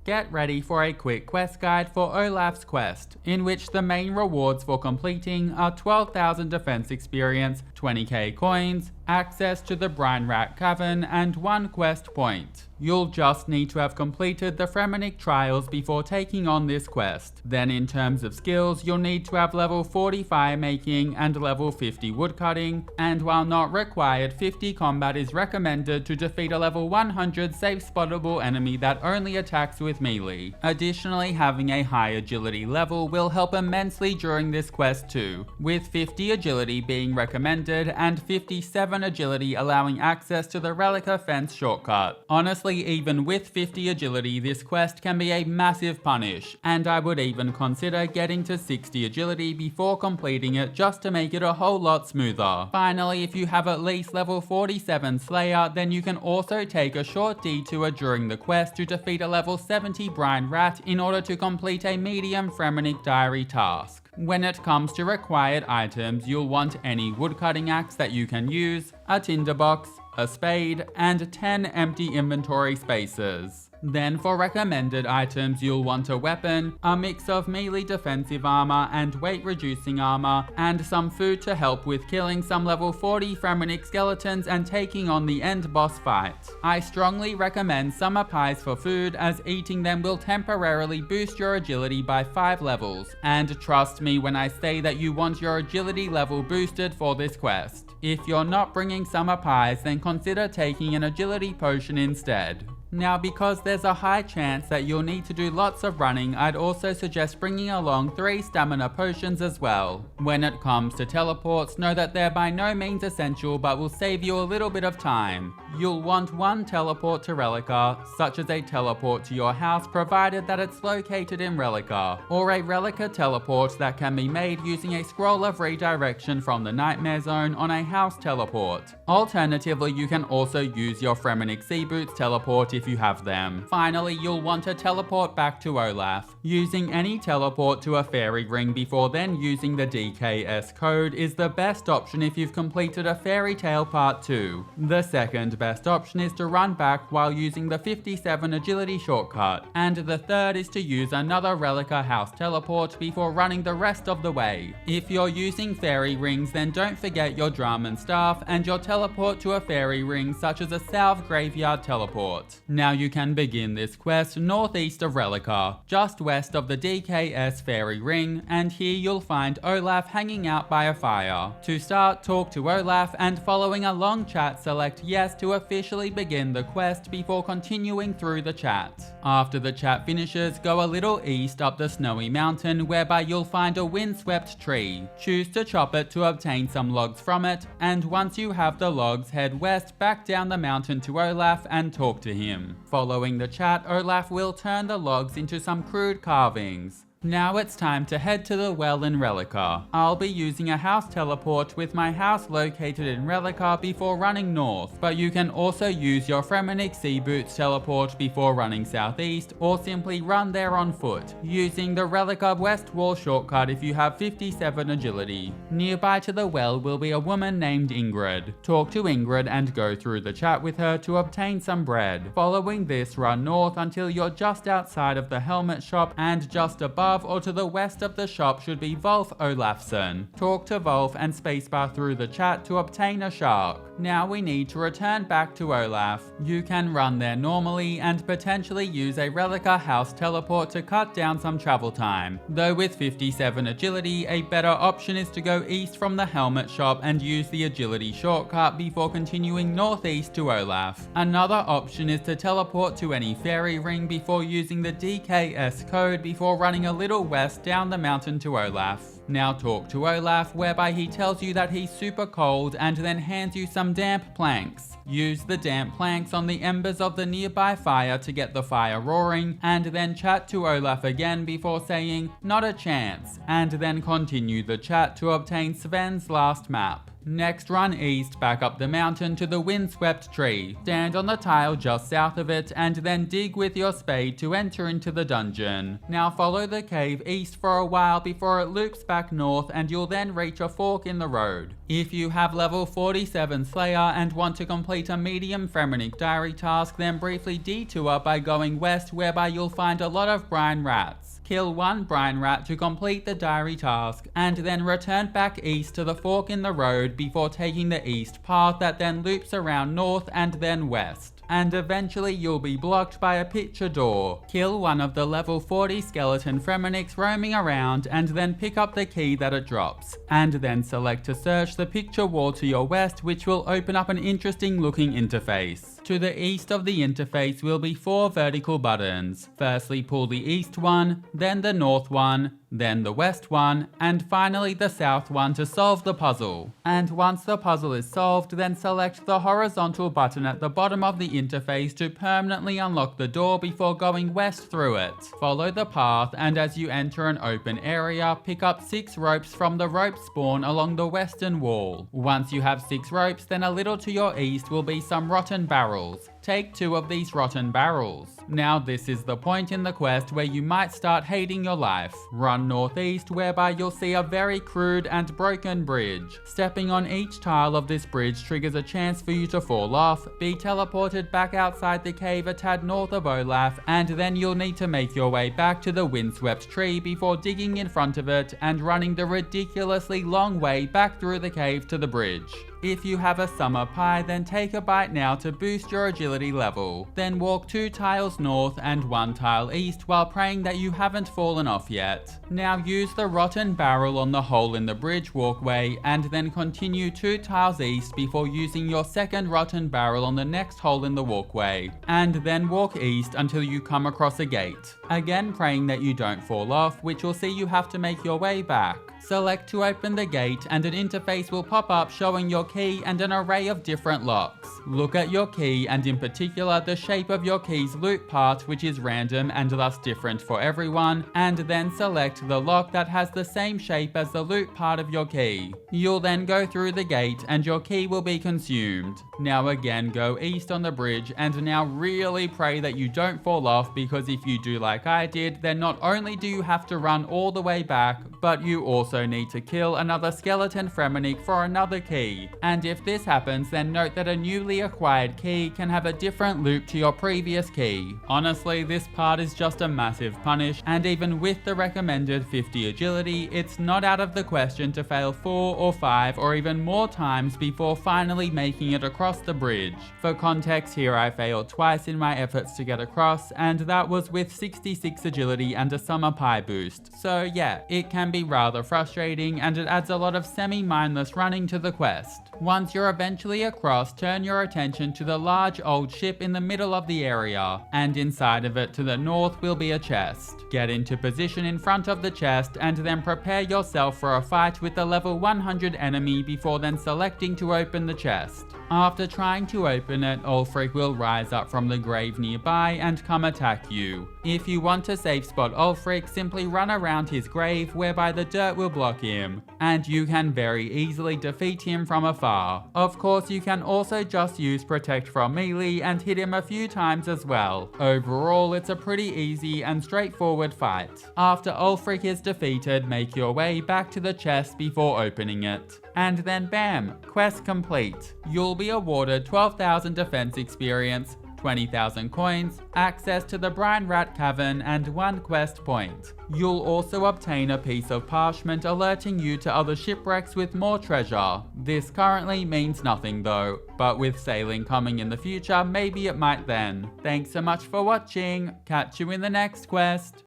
Get ready for a quick quest guide for Olaf's quest, in which the main rewards for completing are 12,000 defense experience, 20k coins, access to the Brine Cavern, and 1 quest point. You'll just need to have completed the Fremennik Trials before taking on this quest. Then in terms of skills, you'll need to have level 40 Firemaking and level 50 Woodcutting, and while not required, 50 combat is recommended to defeat a level 100 Safespottable enemy that only attacks with melee. Additionally, having a high agility level will help immensely during this quest too, with 50 agility being recommended and 57 agility allowing access to the Relleka fence shortcut. Honestly, even with 50 agility, this quest can be a massive punish, and I would even consider getting to 60 agility before completing it just to make it a whole lot smoother. Finally, if you have at least level 47 Slayer, then you can also take a short detour during the quest to defeat a level 70 Brine Rat in order to complete a medium Fremennik Diary task. When it comes to required items, you'll want any woodcutting axe that you can use, a tinderbox, a spade, and 10 empty inventory spaces. Then for recommended items, you'll want a weapon, a mix of melee defensive armor and weight reducing armor, and some food to help with killing some level 40 Fremennik skeletons and taking on the end boss fight. I strongly recommend summer pies for food, as eating them will temporarily boost your agility by 5 levels, and trust me when I say that you want your agility level boosted for this quest. If you're not bringing summer pies, then consider taking an agility potion instead. Now, because there's a high chance that you'll need to do lots of running, I'd also suggest bringing along 3 stamina potions as well. When it comes to teleports, know that they're by no means essential but will save you a little bit of time. You'll want 1 teleport to Relleka, such as a teleport to your house provided that it's located in Relleka, or a Relleka teleport that can be made using a scroll of redirection from the Nightmare Zone on a house teleport. Alternatively, you can also use your Fremennik Sea Boots teleport if you have them. Finally, you'll want to teleport back to Olaf. Using any teleport to a fairy ring before then using the DKS code is the best option if you've completed a Fairy Tale Part 2. The second best option is to run back while using the 57 agility shortcut, and the third is to use another Relleka house teleport before running the rest of the way. If you're using fairy rings, then don't forget your drum and staff and your teleport to a fairy ring such as a Salve Graveyard teleport. Now you can begin this quest northeast of Relleka, just west of the DKS Fairy Ring, and here you'll find Olaf hanging out by a fire. To start, talk to Olaf, and following a long chat, select yes to officially begin the quest before continuing through the chat. After the chat finishes, go a little east up the snowy mountain whereby you'll find a windswept tree. Choose to chop it to obtain some logs from it, and once you have the logs, head west back down the mountain to Olaf and talk to him. Following the chat, Olaf will turn the logs into some crude carvings. Now it's time to head to the well in Relleka. I'll be using a house teleport with my house located in Relleka before running north, but you can also use your Fremennik Sea Boots teleport before running southeast, or simply run there on foot, using the Relleka West Wall shortcut if you have 57 agility. Nearby to the well will be a woman named Ingrid. Talk to Ingrid and go through the chat with her to obtain some bread. Following this, run north until you're just outside of the helmet shop, and just above or to the west of the shop should be Wolf Olafsson. Talk to Wolf and spacebar through the chat to obtain a shark. Now we need to return back to Olaf. You can run there normally and potentially use a Relleka house teleport to cut down some travel time. Though with 57 agility, a better option is to go east from the helmet shop and use the agility shortcut before continuing northeast to Olaf. Another option is to teleport to any fairy ring before using the DKS code before running a little west down the mountain to Olaf. Now talk to Olaf, whereby he tells you that he's super cold and then hands you some damp planks. Use the damp planks on the embers of the nearby fire to get the fire roaring, and then chat to Olaf again before saying, "Not a chance," and then continue the chat to obtain Sven's last map. Next, run east back up the mountain to the windswept tree. Stand on the tile just south of it and then dig with your spade to enter into the dungeon. Now follow the cave east for a while before it loops back north, and you'll then reach a fork in the road. If you have level 47 Slayer and want to complete a medium Fremennik diary task, then briefly detour by going west, whereby you'll find a lot of brine rats. Kill one brine rat to complete the diary task, and then return back east to the fork in the road before taking the east path that then loops around north and then west. And eventually you'll be blocked by a picture door. Kill one of the level 40 skeleton Fremeniks roaming around and then pick up the key that it drops. And then select to search the picture wall to your west, which will open up an interesting looking interface. To the east of the interface will be 4 vertical buttons. Firstly, pull the east one, then the north one, then the west one, and finally the south one to solve the puzzle. And once the puzzle is solved, then select the horizontal button at the bottom of the interface to permanently unlock the door before going west through it. Follow the path, and as you enter an open area, pick up 6 ropes from the rope spawn along the western wall. Once you have 6 ropes, then a little to your east will be some rotten barrels. Take 2 of these rotten barrels. Now this is the point in the quest where you might start hating your life. Run northeast, whereby you'll see a very crude and broken bridge. Stepping on each tile of this bridge triggers a chance for you to fall off, be teleported back outside the cave a tad north of Olaf, and then you'll need to make your way back to the windswept tree before digging in front of it and running the ridiculously long way back through the cave to the bridge. If you have a summer pie, then take a bite now to boost your agility level. Then walk 2 tiles north and 1 tile east while praying that you haven't fallen off yet. Now use the rotten barrel on the hole in the bridge walkway, and then continue 2 tiles east before using your second rotten barrel on the next hole in the walkway. And then walk east until you come across a gate. Again praying that you don't fall off, which will see you have to make your way back. Select to open the gate, and an interface will pop up showing your key and an array of different locks. Look at your key, and in particular the shape of your key's loop part, which is random and thus different for everyone, and then select the lock that has the same shape as the loop part of your key. You'll then go through the gate and your key will be consumed. Now again go east on the bridge, and now really pray that you don't fall off, because if you do like I did, then not only do you have to run all the way back, but you also need to kill another skeleton Fremennik for another key. And if this happens, then note that a newly acquired key can have a different loop to your previous key. Honestly, this part is just a massive punish, and even with the recommended 50 agility, it's not out of the question to fail 4 or 5 or even more times before finally making it across the bridge. For context here, I failed twice in my efforts to get across, and that was with 66 agility and a summer pie boost. So yeah, it can be rather frustrating, and it adds a lot of semi-mindless running to the quest. Once you're eventually across, turn your attention to the large old ship in the middle of the area, and inside of it to the north will be a chest. Get into position in front of the chest, and then prepare yourself for a fight with the level 100 enemy before then selecting to open the chest. After trying to open it, Ulfric will rise up from the grave nearby and come attack you. If you want to safe spot Ulfric, simply run around his grave, whereby the dirt will block him, and you can very easily defeat him from afar. Of course, you can also just use Protect from melee and hit him a few times as well. Overall, it's a pretty easy and straightforward fight. After Ulfric is defeated, make your way back to the chest before opening it. And then bam, quest complete. You'll be awarded 12,000 defense experience, 20,000 coins, access to the Brine Rat Cavern, and 1 quest point. You'll also obtain a piece of parchment alerting you to other shipwrecks with more treasure. This currently means nothing though, but with sailing coming in the future, maybe it might then. Thanks so much for watching, catch you in the next quest.